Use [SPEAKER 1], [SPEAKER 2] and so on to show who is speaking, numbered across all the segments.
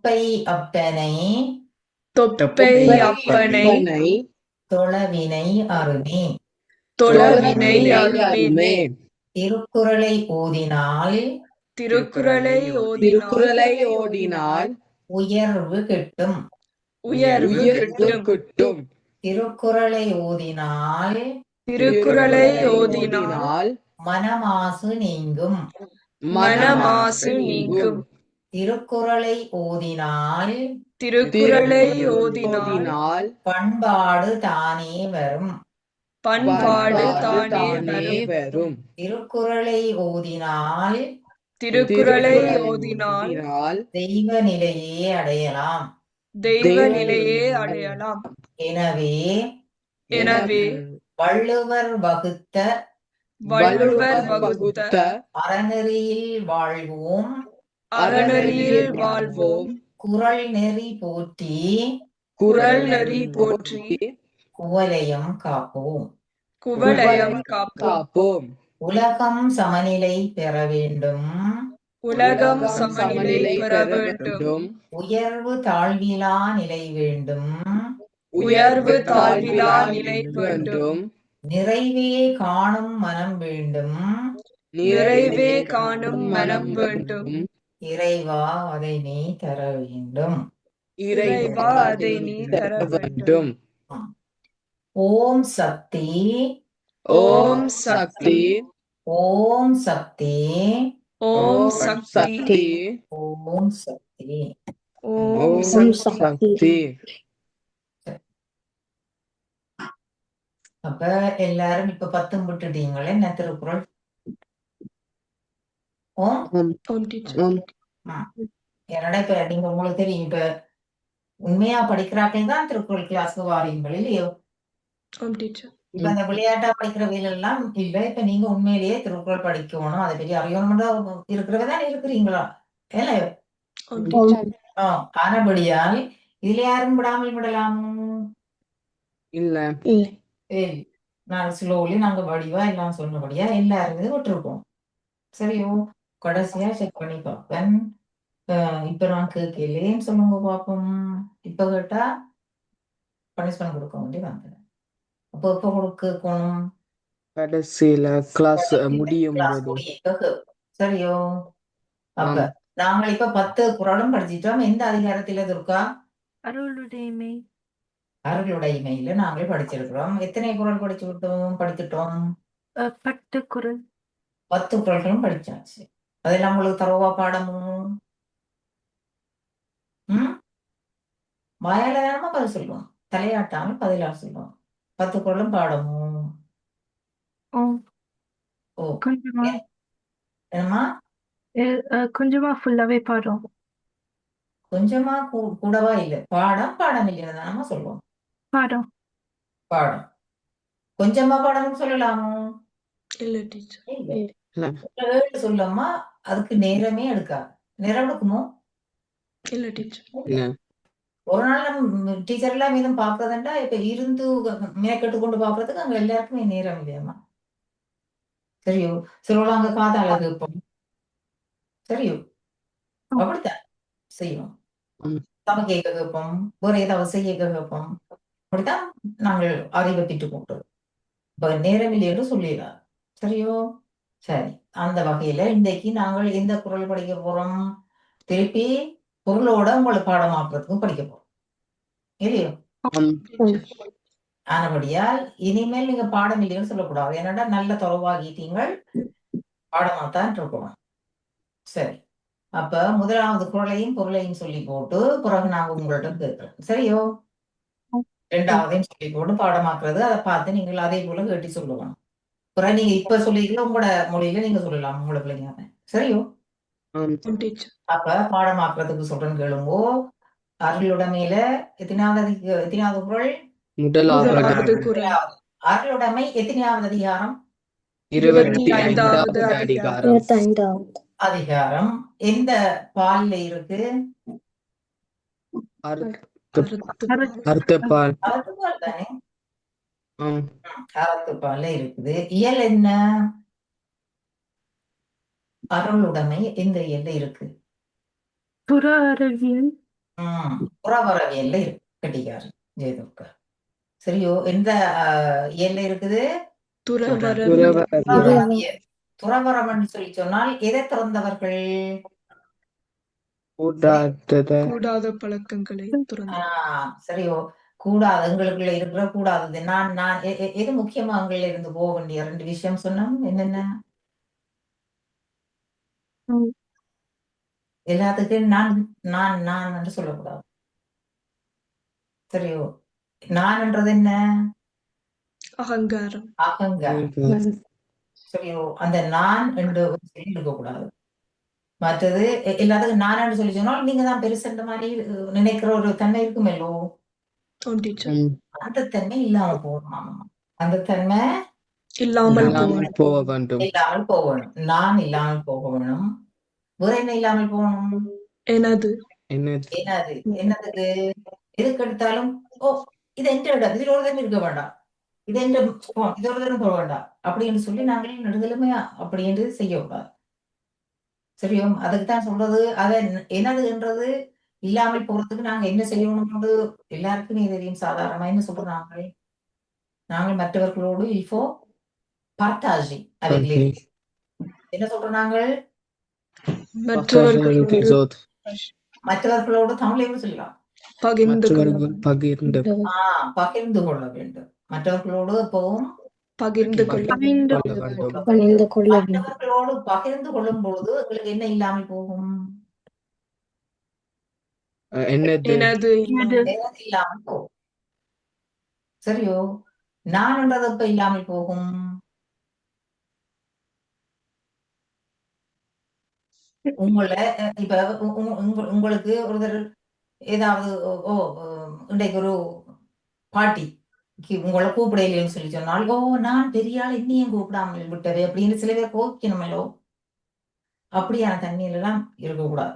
[SPEAKER 1] தொப்பை அப்பனை
[SPEAKER 2] தொப்பை அப்பனை
[SPEAKER 1] தொழவினை அருமே.
[SPEAKER 2] தொழவினை அருமே.
[SPEAKER 1] திருக்குறளை ஓதினால்
[SPEAKER 2] திருக்குறளை ஓதினால்
[SPEAKER 1] உயர்வு கிட்டும்.
[SPEAKER 2] உயர்வு கிட்டும்.
[SPEAKER 1] திருக்குறளை ஓதினால்
[SPEAKER 2] திருக்குறளை ஓதினால்
[SPEAKER 1] மனமாசு நீங்கும்.
[SPEAKER 2] மனமாசு நீங்கும்.
[SPEAKER 1] திருக்குறளை ஓதினால்
[SPEAKER 2] திருக்குறளை ஓதினால்
[SPEAKER 1] பண்பாடு தானே வரும்.
[SPEAKER 2] பண்பாடு தானே வரும்.
[SPEAKER 1] திருக்குறளை ஓதினால்
[SPEAKER 2] திருக்குறளை ஓதினால்
[SPEAKER 1] தெய்வ நிலையே அடையலாம்.
[SPEAKER 2] தெய்வ நிலையே அடையலாம்.
[SPEAKER 1] எனவே வள்ளுவர் வகுத்த அறநெறியில் வாழ்வோம்.
[SPEAKER 2] அறநெறியில் வாழ்வோம்.
[SPEAKER 1] குறள் நெறி போற்றி குவலயம் காப்போம். உலகம் சமநிலை பெற வேண்டும். உயர்வு தாழ்விலா நிலை வேண்டும். நிறைவே காணும் மனம் வேண்டும். இறைவா அதை நீ தர வேண்டும். ஓம் சக்தி.
[SPEAKER 2] ஓம் சக்தி.
[SPEAKER 1] ஓம் சக்தி.
[SPEAKER 2] ஓம் சக்தி.
[SPEAKER 1] ஓம் சக்தி.
[SPEAKER 2] ஓம் சக்தி.
[SPEAKER 1] அப்ப எல்லாரும் இப்ப 10 விட்டுட்டீங்களே. என்ன திருக்குறள்? என்னடா இப்ப நீங்க உங்களுக்கு தெரியும், இப்ப உண்மையா படிக்கிறாக்கள் தான் திருக்குறள் கிளாஸ்க்கு வாரீங்கள் இல்லையோ? இப்ப அந்த விளையாட்டா படிக்கிற வேலையெல்லாம் இல்ல. இப்ப நீங்க உண்மையிலேயே திருக்குறள் படிக்கணும், அதை பற்றி அறியணும் இருக்கிறவதான் இருக்கிறீங்களா? இல்லையோ? ஆனபடியால் இதுல யாரும் விடாமல் விடலாம்
[SPEAKER 3] இல்ல.
[SPEAKER 1] நான் ஸ்லோலி நாங்க வடிவா எல்லாம் சொன்னபடியா எல்லாருமே விட்டுருக்கோம். சரியோ? கடைசியா செக் பண்ணி பார்ப்பேன். இப்ப நான் கேட்கலேன்னு சொல்லுங்க பாப்போம். இப்ப கேட்டா பனிஷ்மெண்ட் கொடுக்க வேண்டி வந்தேன். அப்போ எப்ப கொடுக்கணும்?
[SPEAKER 3] கடைசியில கிளாஸ் முடியும்.
[SPEAKER 1] சரியோ? அப்ப நாங்கள் இப்ப 10 குறளும் படிச்சிட்டோம். எந்த அதிகாரத்தில இருக்கா?
[SPEAKER 4] அருளுடைமை.
[SPEAKER 1] அருளுடைமையில நாங்கள் படிச்சிருக்கிறோம். எத்தனை குறள் படித்துட்டோம்?
[SPEAKER 4] 10 குறள்.
[SPEAKER 1] 10 குறள்களும் படிச்சாச்சு. அதெல்லாம் உங்களுக்கு தரவா பாடமும் வாயால பதில் சொல்லுவோம், தலையாட்டாமல் பதிலா சொல்லுவோம். 10 குறளும் பாடமும். என்னமா?
[SPEAKER 4] கொஞ்சமா ஃபுல்லாவே பாடும்.
[SPEAKER 1] கொஞ்சமா கூடவா இல்ல, பாடம் இல்லைன்னு சொல்லுவோம். பாடம் கொஞ்சமா பாடம் சொல்லலாமோ?
[SPEAKER 2] இல்ல டீச்சர்.
[SPEAKER 1] சொல்லமா, அதுக்கு நேரமே எடுக்காது. நேரம் எடுக்குமோ?
[SPEAKER 2] இல்ல டீச்சர்.
[SPEAKER 1] ஒரு நாள் நம்ம டீச்சர் எல்லாம் மீதும் பாக்குறதுண்டா இப்ப இருந்து மேற்கட்டு கொண்டு பாக்குறதுக்கு அங்க எல்லாருக்குமே நேரம் இல்லையாமா? சரியோ? சிலவங்க அங்க காதால கேட்போம். சரியோ? அப்படித்தான் செய்வோம். தம கேட்க கேட்போம், வேற ஏதாவது செய்ய கேட்போம். அப்படித்தான் நாங்கள் அறிவை பெற்று கொண்டோம். இப்ப நேரம் இல்லையென்று சொல்லிடலாம். சரியோ? சரி, அந்த வகையில இன்றைக்கு நாங்கள் எந்த குறள் படிக்க போறோம்? திருப்பி பொருளோட உங்களை பாடமாக்குறதுக்கும் படிக்க போறோம் இல்லையோ? ஆனபடியால் இனிமேல் நீங்க பாடம் இல்லைன்னு சொல்லக்கூடாது. என்னடா நல்ல தொலைவாகிட்டீங்கள், பாடமாத்தான் இருக்கணும். சரி, அப்ப முதலாவது குறளையும் பொருளையும் சொல்லி போட்டு பிறகு நாங்க உங்கள்ட்ட கேட்கிறோம். சரியோ? 2வதையும் சொல்லி போட்டு பாடமாக்குறது, அதை பார்த்து நீங்கள் அதே போல கேட்டி சொல்லுவோம். பிறகு நீங்க இப்ப சொல்லிக்கல உங்களோட மொழியில நீங்க சொல்லலாம் உங்களோட பிள்ளைங்க. சரியோ? அப்ப பாடமாக்குறதுக்கு சொல்றேன்னு கேளுங்கோ. அருளுடைமையில எத்தனாவது குறள்?
[SPEAKER 3] முதலாவது
[SPEAKER 2] குறள்.
[SPEAKER 1] அருளுடைமை எத்தனாவது அதிகாரம்?
[SPEAKER 2] 25வது
[SPEAKER 1] அதிகாரம். எந்த பால்ல இருக்கு?
[SPEAKER 3] அர்த்தப்பால்
[SPEAKER 1] தானே? அறத்துப்பால்ல இருக்குது. இயல் என்ன? அருளுடைமை எந்த இயல்ல இருக்கு?
[SPEAKER 4] புற அறிவியல்.
[SPEAKER 1] புறவரவியல்ல இருக்கு கட்டிக்காரு ஜெயதுர்கா. சரியோ? எந்த இயல்ல இருக்குது?
[SPEAKER 2] துறவரவியல்.
[SPEAKER 1] துறவரவியல். துறவரம்னு சொல்லி சொன்னால் எதை திறந்தவர்கள்?
[SPEAKER 2] கூடாத பழக்கங்களை துறந்து.
[SPEAKER 1] சரியோ? கூடாது, எங்களுக்குள்ள இருக்கிற கூடாதது. நான் எது முக்கியமா எங்கள இருந்து போக வேண்டிய 2 விஷயம் சொன்னோம். என்னென்ன? எல்லாத்துக்கும் நான் நான் நான் என்று சொல்லக்கூடாது. சரியோ? நான்ன்றது என்ன?
[SPEAKER 2] அகங்காரம்.
[SPEAKER 1] அகங்காரம். சரியோ? அந்த நான் என்று சொல்லி இருக்கக்கூடாது. மற்றது எல்லாத்துக்கும் நான் என்று சொல்லி சொன்னால் நீங்க தான் பெருசுன்ற மாதிரி நினைக்கிற ஒரு தன்மை இருக்குமல்லோ,
[SPEAKER 2] ஆம் டீச்சர்.
[SPEAKER 1] அந்த தன்மை இல்லாம போகணும். அந்த தன்மை
[SPEAKER 2] இல்லாமல்
[SPEAKER 3] போக வேண்டும்.
[SPEAKER 1] இல்லாமல் போகணும். நான் இல்லாமல் போக வேணும். வேற என்ன இல்லாமல் போகணும்?
[SPEAKER 2] எனது.
[SPEAKER 1] என்னதுக்கு? எதுக்கு எடுத்தாலும் ஓ இது என்ற இடம், இதுல ஒரு தன்மை இருக்க வேண்டாம், இது என்ற இது ஒரு தரம் போக வேண்டாம் அப்படின்னு சொல்லி நாங்கள் நெடுதலுமே அப்படி என்று செய்யக்கூடாது. சரியோ? அதுக்குத்தான் சொல்றது. அதை என்னதுன்றது இல்லாமல் போறதுக்கு நாங்க என்ன செய்யணும்னு எல்லாருக்குமே தெரியும். சாதாரணமா என்ன சொல்றாங்க? நாங்கள் மற்றவர்களோடு இப்போ பார்த்தாஜி அவைகளே என்ன சொல்றோம்? நாங்கள் மற்றவர்களோடு தமிழ் எப்படி சொல்லலாம்?
[SPEAKER 2] பகிர்ந்து
[SPEAKER 1] பகிர்ந்து கொள்ள வேண்டும். மற்றவர்களோடு எப்பவும்
[SPEAKER 2] பகிர்ந்து கொள்ள
[SPEAKER 1] மற்றவர்களோடு பகிர்ந்து கொள்ளும் பொழுது உங்களுக்கு என்ன இல்லாமல் போகும்?
[SPEAKER 2] எனது
[SPEAKER 1] இல்லாமல் போகும். சரியோ? நான்ன்றது எப்ப இல்லாமல் போகும்? உங்களை இப்ப உங்களுக்கு ஒருத்தர் ஏதாவது இன்றைக்கு ஒரு பாட்டி உங்களை கூப்பிடலைன்னு சொல்லி சொன்னால், ஓ நான் பெரிய ஆள் இன்னும் கூப்பிடாமல் விட்டது அப்படின்னு சில பேர் கோக்கணுமல்லோ. அப்படியான தன்மையில எல்லாம் இருக்கக்கூடாது.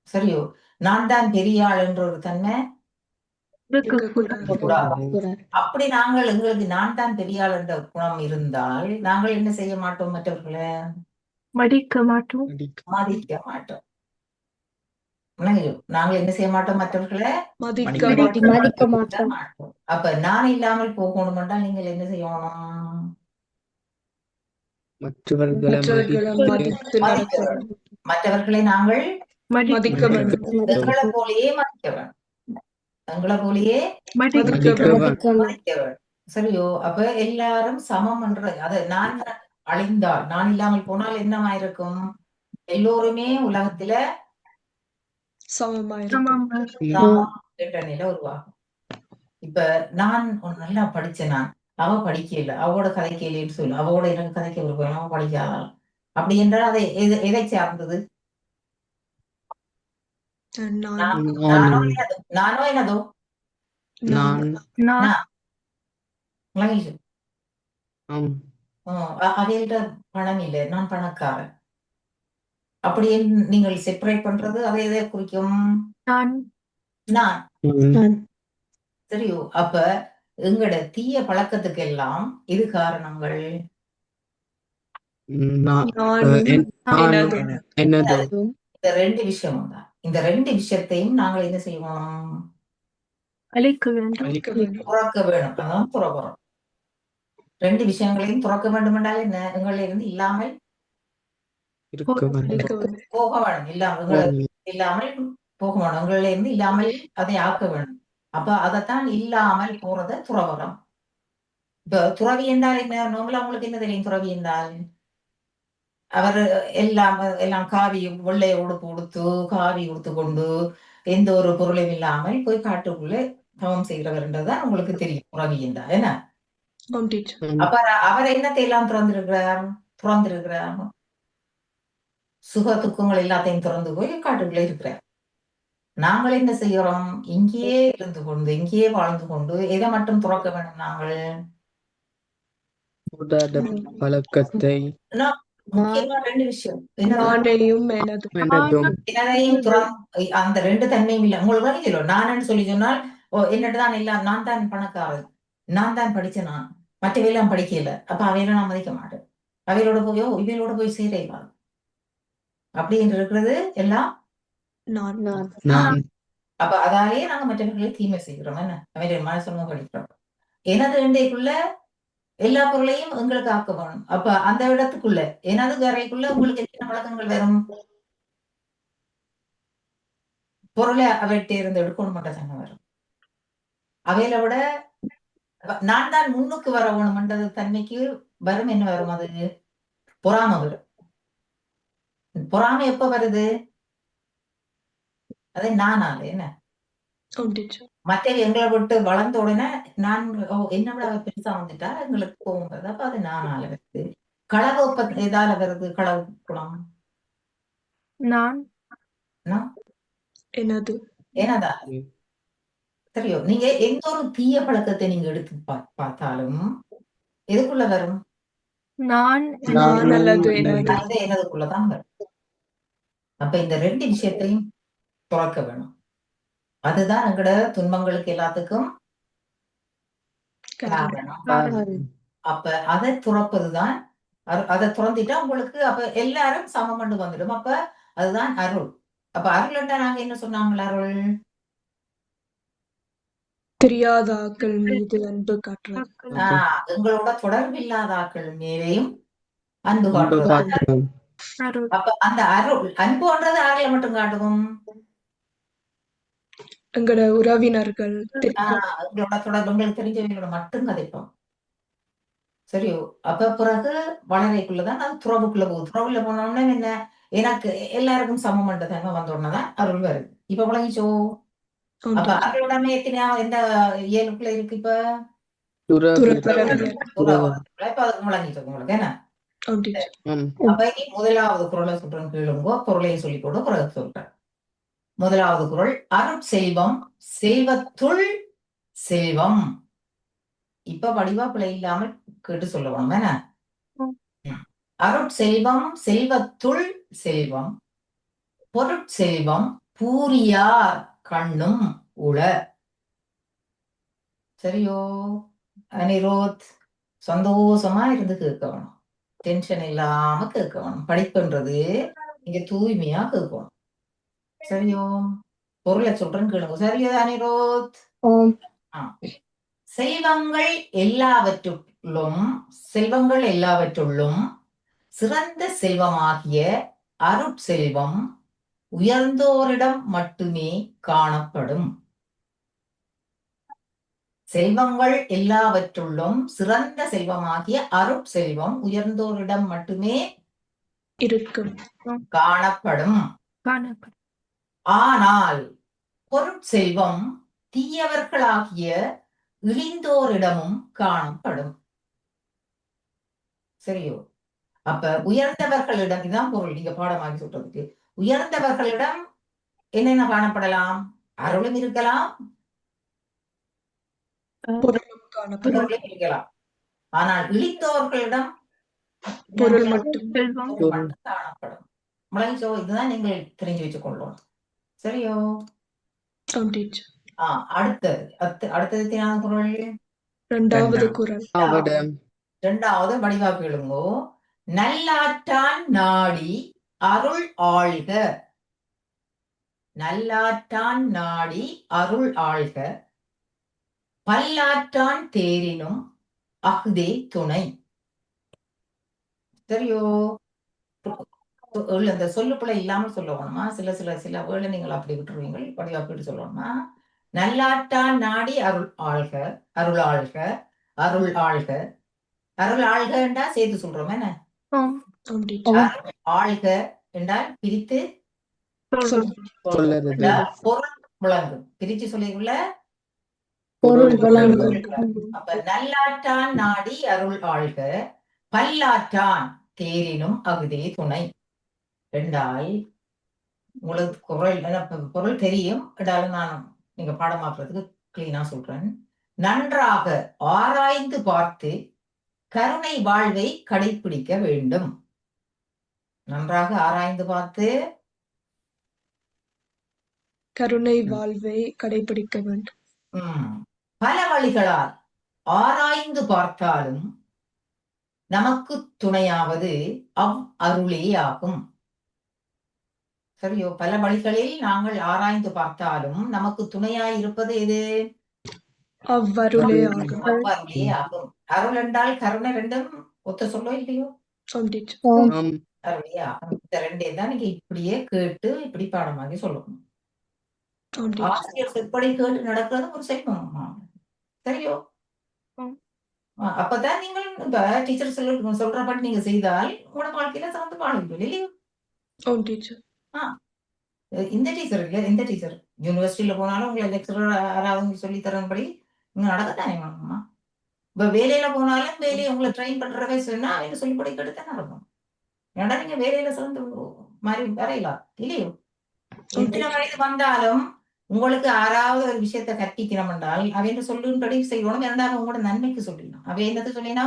[SPEAKER 1] சரியோ? நான் தான் பெரிய ஆள் என்ற ஒரு தன்மை இருக்கக்கூடாது. அப்படி நாங்கள் எங்களுக்கு நான் தான் பெரிய ஆள் என்ற குணம் இருந்தால் நாங்கள் என்ன செய்ய மாட்டோம்? மற்றவர்களை
[SPEAKER 4] மதிக்க மாட்டோம்.
[SPEAKER 1] நாங்கள் என்ன செய்ய மாட்டோம்? மற்றவர்களை
[SPEAKER 2] மதிக்க
[SPEAKER 1] மாட்டோம். அப்ப நான் இல்லாமல் போகணும் என்றால் நீங்கள் என்ன செய்யணும்? மற்றவர்களை நாங்கள்
[SPEAKER 2] மதிக்க வேண்டும்.
[SPEAKER 1] எங்களை போலயே மதிக்க வேண்டும். எங்களை போலயே
[SPEAKER 2] மதிக்க
[SPEAKER 1] வேண்டும். சரியோ? அப்ப எல்லாரும் சமம் என்ற அது நான் அழிந்தால், நான் இல்லாமல் போனால் என்னமாயிருக்கும்? எல்லோருமே உலகத்துல
[SPEAKER 2] சமமாயிருக்கும்
[SPEAKER 1] என்ற நிலை உருவாகும். இப்ப நான் நல்லா படிச்சேன், நான் அவ படிக்கல, அவவோட கதைக்கலன்னு சொல்லு, அவவோட எனக்கு கதைக்க விருப்பம், அவன் படிக்காதான். அப்படி என்றால் அதை எதை சார்ந்தது? நானோ என்னதோ அவையிட்ட பணம் இல்லை, நான் பணக்காரன். அப்படி நீங்கள் செப்பரேட் பண்றது அதை எதை குறிக்கும்? நான். சரியோ? அப்ப எங்கட தீய பழக்கத்துக்கு எல்லாம் இது காரணங்கள். இந்த 2 விஷயமும் தான். இந்த 2 விஷயத்தையும் நாங்கள் என்ன செய்வோம்?
[SPEAKER 4] அழிக்க வேண்டும்.
[SPEAKER 1] துறக்க வேணும். அதான் துறக்கிறோம். 2 விஷயங்களையும் துறக்க வேண்டும் என்றால் என்ன? எங்களில் இருந்து இல்லாமல் போக வேணும். இல்லாமல் போக வேணும். எங்களில் இருந்து இல்லாமல் அதை ஆக்க வேணும். அப்ப அதைத்தான் இல்லாமல் போறத துறவரம். இப்ப துறவி என்றால் என்ன? நோம்பல உங்களுக்கு என்ன தெரியும்? துறவி என்றால் அவர் எல்லாம் காவி வெள்ளை உடுப்பு உடுத்து காவி உடுத்து கொண்டு எந்த ஒரு பொருளையும் இல்லாமல் போய் காட்டுக்குள்ளே தவம் செய்கிறவர்ன்றதுதான் உங்களுக்கு தெரியும் துறவி என்றால் என்ன? அப்ப அவர் என்னத்தை எல்லாம் துறந்திருக்கிறார்? சுக துக்கங்கள் எல்லாத்தையும் திறந்து போய் காட்டுக்குள்ளே இருக்கிறார். நாங்கள் என்ன செய்யறோம்? இங்கேயே இருந்து கொண்டு இங்கேயே வாழ்ந்து கொண்டு எதை மட்டும் துறக்க வேண்டும்? நாங்கள்
[SPEAKER 3] பழக்கத்தை
[SPEAKER 1] முக்கியமா 2 விஷயம். அந்த 2 தன்மையும் இல்லை. உங்களுக்கு வரையிலோ நான் சொல்லி சொன்னால் என்னட்டுதான் எல்லாம் நான் தான் பணக்காரன், நான் தான் படிச்சேன், நான் மற்றவையெல்லாம் படிக்கல, அப்ப அவையெல்லாம் நான் மதிக்க மாட்டேன். அவையோட போயோ இவையோட போய் சேரைவாங்க அப்படின்னு இருக்கிறது எல்லாம் அப்ப அதாலேயே நாங்க மற்றவர்களை தீமை செய்கிறோம். என்ன அவன் மனசுங்க படிக்கிறோம். எனது இண்டைக்குள்ள எல்லா பொருளையும் எங்களுக்கு ஆக்க வேணும். அப்ப அந்த இடத்துக்குள்ள எனது கரைக்குள்ள உங்களுக்கு என்ன வழக்கங்கள் வரும்? பொருளை அவர்கிட்ட இருந்து எடுக்கணும் மட்டும் தானே வரும். அவையில விட நான் தான் முன்னுக்கு வர வேணும்ன்றது தன்மைக்கு வரும். என்ன வரும்? அது பொறாம வரும். பொறாமை எப்ப வருது? அது நானால என்ன
[SPEAKER 2] ஆம் டீச்சர்.
[SPEAKER 1] மற்றவங்க எங்களை விட்டு வளர்ந்த உடனே நான் என்ன விட அவ பெருசா வந்துட்டா எங்களுக்கு கோவம் வருது. அப்ப அது நானால வருது. களவு எதால வருது? களவு குணம்
[SPEAKER 4] நான்
[SPEAKER 2] எனது.
[SPEAKER 1] ஏனதா சரியோ? நீங்க எந்த ஒரு தீய பழக்கத்தை நீங்க எடுத்து பார்த்தாலும் எதுக்குள்ள வரும்?
[SPEAKER 4] நான்
[SPEAKER 2] நான் அல்லது எனது.
[SPEAKER 1] அந்த எனதுக்குள்ளதான் வரும். அப்ப இந்த 2 விஷயத்தையும் துறக்க வேணும். அதுதான் எங்கட துன்பங்களுக்கு எல்லாத்துக்கும் காரணம். அப்ப அதை துறப்பதுதான். அதை துறந்துட்டா உங்களுக்கு அப்ப எல்லாரும் சமமண்டு வந்துடும். அப்ப அதுதான் அருள். அப்ப அருள்ண்டா நாங்க என்ன சொன்னாங்களா? அருள்
[SPEAKER 2] தெரியாத ஆக்கள் மீது அன்பு காட்டுறது.
[SPEAKER 1] எங்களோட தொடர்பில்லாத ஆக்கள் மேலேயும் அன்பு காட்டுறது. அப்ப அந்த அருள் அன்புன்றது ஆகல மட்டும் காட்டுவோம்.
[SPEAKER 2] எங்களோட உறவினர்கள்
[SPEAKER 1] எங்களோட தொடர்பு எங்களுக்கு தெரிஞ்சவங்களோட மட்டும் கதைப்போம். சரியோ? அப்ப பிறகு வளரைக்குள்ளதான் அது துறவுக்குள்ள போகுது. துறவுல போனோம்னா என்ன? எனக்கு எல்லாருக்கும் சமம் தன்மை வந்த உடனேதான் அருள் வருது. இப்ப விளங்கிச்சோ? அப்ப அருளுடமே எந்த இயலுக்குள்ள இருக்கு? இப்ப இப்ப அதுக்கு விளங்கிச்சோ உங்களுக்கு என்ன? அப்ப முதலாவது குறளை சொல்றேன் கேளுங்கோ. பொருளையும் சொல்லி போட பிறகு சொல்றேன். முதலாவது குறள் அருட்செல்வம் செல்வத்துள் செல்வம். இப்ப வடிவா பிழை இல்லாமல் கேட்டு சொல்லணும் என்ன? அருட்செல்வம் செல்வத்துள் செல்வம் பொருட்செல்வம் பூரியார் கண்ணும் உள. சரியோ? அனிரோத் சந்தோஷமா இருந்து கேட்க வேணும். டென்ஷன் இல்லாம கேட்க வேணும். படிப்புன்றது நீங்க தூய்மையா கேட்கணும். சரியோ? பொருளை சொல்றேன்னு கேளுங்க. சரியோ அனிரோத்? செல்வங்கள் எல்லாவற்றுள்ளும் சிறந்த செல்வமாகிய அருட்செல்வம் உயர்ந்தோரிடம் மட்டுமே காணப்படும். செல்வங்கள் எல்லாவற்றுள்ளும் சிறந்த செல்வமாகிய அருட்செல்வம் உயர்ந்தோரிடம் மட்டுமே
[SPEAKER 2] இருக்கும்
[SPEAKER 1] காணப்படும். ஆனால் பொருட்செல்வம் தீயவர்களாகிய இழிந்தோரிடமும் காணப்படும். சரியோ? அப்ப உயர்ந்தவர்களிடம் இதுதான் பொருள். நீங்க பாடமாகி சொல்றதுக்கு உயர்ந்தவர்களிடம் என்னென்ன காணப்படலாம்? அருளும் இருக்கலாம், பொருளும் இருக்கலாம். ஆனால் இழிந்தோர்களிடம்
[SPEAKER 2] பொருள் மட்டும்
[SPEAKER 1] காணப்படும். முளைச்சோ? இதுதான் நீங்கள் தெரிஞ்சு வச்சுக் கொள்ளணும். சரியோ? அடுத்தது குறள்.
[SPEAKER 2] இரண்டாவது குறள்.
[SPEAKER 1] இரண்டாவது வடிவா கேளுங்கோ. நல்லாற்றான் நாடி அருள் ஆள்க. நல்லாற்றான் நாடி அருள் ஆள்க பல்லாற்றான் தேரினும் அஃதே துணை. சரியோ? இந்த சொல்லுக்குள்ள இல்லாமல் சொல்லணுமா? சில வேளை நீங்கள் அப்படி விட்டுருவீங்க. வடிவா கேட்டு சொல்லணுமா? நல்லாற்றான் நாடி அருள் ஆள்க, அருள் ஆள்க, அருள் ஆள்க. அருள் ஆள்க என்றால் சேர்த்து சொல்றோம் என்ன? ஆள்க என்றால் பிரித்து பொருள் விளங்கும். பிரிச்சு சொல்லிக்குள்ள பொருள் விளங்கும். அப்ப நல்லாற்றான் நாடி அருள் ஆள்க பல்லாற்றான் தேரினும் அகுதே துணை என்றால் உங்களுக்கு பொருள் தெரியும் என்றாலும் நான் நீங்க பாடமாக்குறதுக்கு கிளீனா சொல்றேன். நன்றாக ஆராய்ந்து பார்த்து கருணை வாழ்வை கடைபிடிக்க வேண்டும். நன்றாக ஆராய்ந்து பார்த்து
[SPEAKER 2] கருணை வாழ்வை கடைபிடிக்க வேண்டும்.
[SPEAKER 1] பல வழிகளால் ஆராய்ந்து பார்த்தாலும் நமக்கு துணையாவது அவ் அருளே ஆகும். சரியோ? பல வழிகளில் நாங்கள் ஆராய்ந்து பார்த்தாலும் நமக்கு துணையாய் இருப்பது எது?
[SPEAKER 2] அவ்வருளே ஆகும்.
[SPEAKER 1] அவ்வருளே ஆகும். அருள் என்றால் கருணை ரெண்டும் ஒத்த சொல்லோ இல்லையோ?
[SPEAKER 2] ஆம் டீச்சர்.
[SPEAKER 3] ஆம்.
[SPEAKER 1] அருளே ஆகும். இந்த ரெண்டே தான் நீங்க இப்படியே கேட்டு இப்படி பாடமாகி சொல்லணும்.
[SPEAKER 2] ஆம் டீச்சர்.
[SPEAKER 1] ஆசிரியர் எப்படி கேட்டு நடக்கிறது ஒரு செல்வம். சரியோ?
[SPEAKER 4] ஆம்.
[SPEAKER 1] அப்பதான் நீங்கள் இப்ப டீச்சர் சொல்றபடி நீங்க செய்தால் உங்களோட வாழ்க்கையில சிறந்து வாழுவீர்கள் இல்லையோ?
[SPEAKER 2] ஆம் டீச்சர்.
[SPEAKER 1] இந்த டீச்சர் இல்ல, இந்த டீச்சர் யூனிவர்சிட்டியில போனாலும் உங்களை லெக்சரர் யாராவது சொல்லி தரபடி நீங்க நடக்கத்தானே வேணுமா? இப்ப வேலையில போனாலும் வேலையை உங்களை ட்ரெயின் பண்றவே சொன்னா அவங்க சொல்லிப்படி கேட்டுத்தானே நடக்கும். ஏன்னா நீங்க வேலையில சிறந்து மாதிரி வரையலாம் இல்லையோ? எத்தனை வயது வந்தாலும் உங்களுக்கு ஆறாவது ஒரு விஷயத்த கற்பிக்கணும் என்றால் அவைன்னு சொல்லும்படி செய்யணும். இரண்டாவது உங்களோட நன்மைக்கு சொல்லிடணும். அவை என்னது சொல்லினா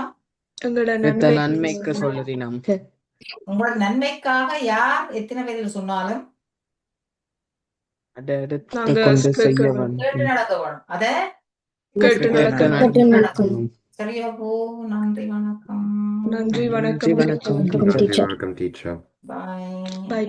[SPEAKER 2] எங்களோட
[SPEAKER 3] பெத்த
[SPEAKER 2] நன்மை
[SPEAKER 3] நன்மைக்கு சொல்லுறினம்.
[SPEAKER 1] உங்களோட நன்மைக்காக யார் எத்தனை வயதில் சொன்னாலும்
[SPEAKER 3] அதை எடுத்து
[SPEAKER 2] நாங்க
[SPEAKER 3] கொண்டு
[SPEAKER 2] கேட்க
[SPEAKER 3] செய்ய
[SPEAKER 2] வேண்டும்.
[SPEAKER 1] கேட்டு
[SPEAKER 3] வேண்டும்.
[SPEAKER 1] நடக்க வேணும். அத
[SPEAKER 2] கேட்டு நடக்க வேண்டும்.
[SPEAKER 1] நடக்கணும். சரியா போ. நன்றி வணக்கம்.
[SPEAKER 2] நன்றி வணக்கம்
[SPEAKER 3] நன்றி வணக்கம்.
[SPEAKER 2] Teacher.
[SPEAKER 5] Nandri Vanakkam teacher.
[SPEAKER 1] Bye.
[SPEAKER 2] By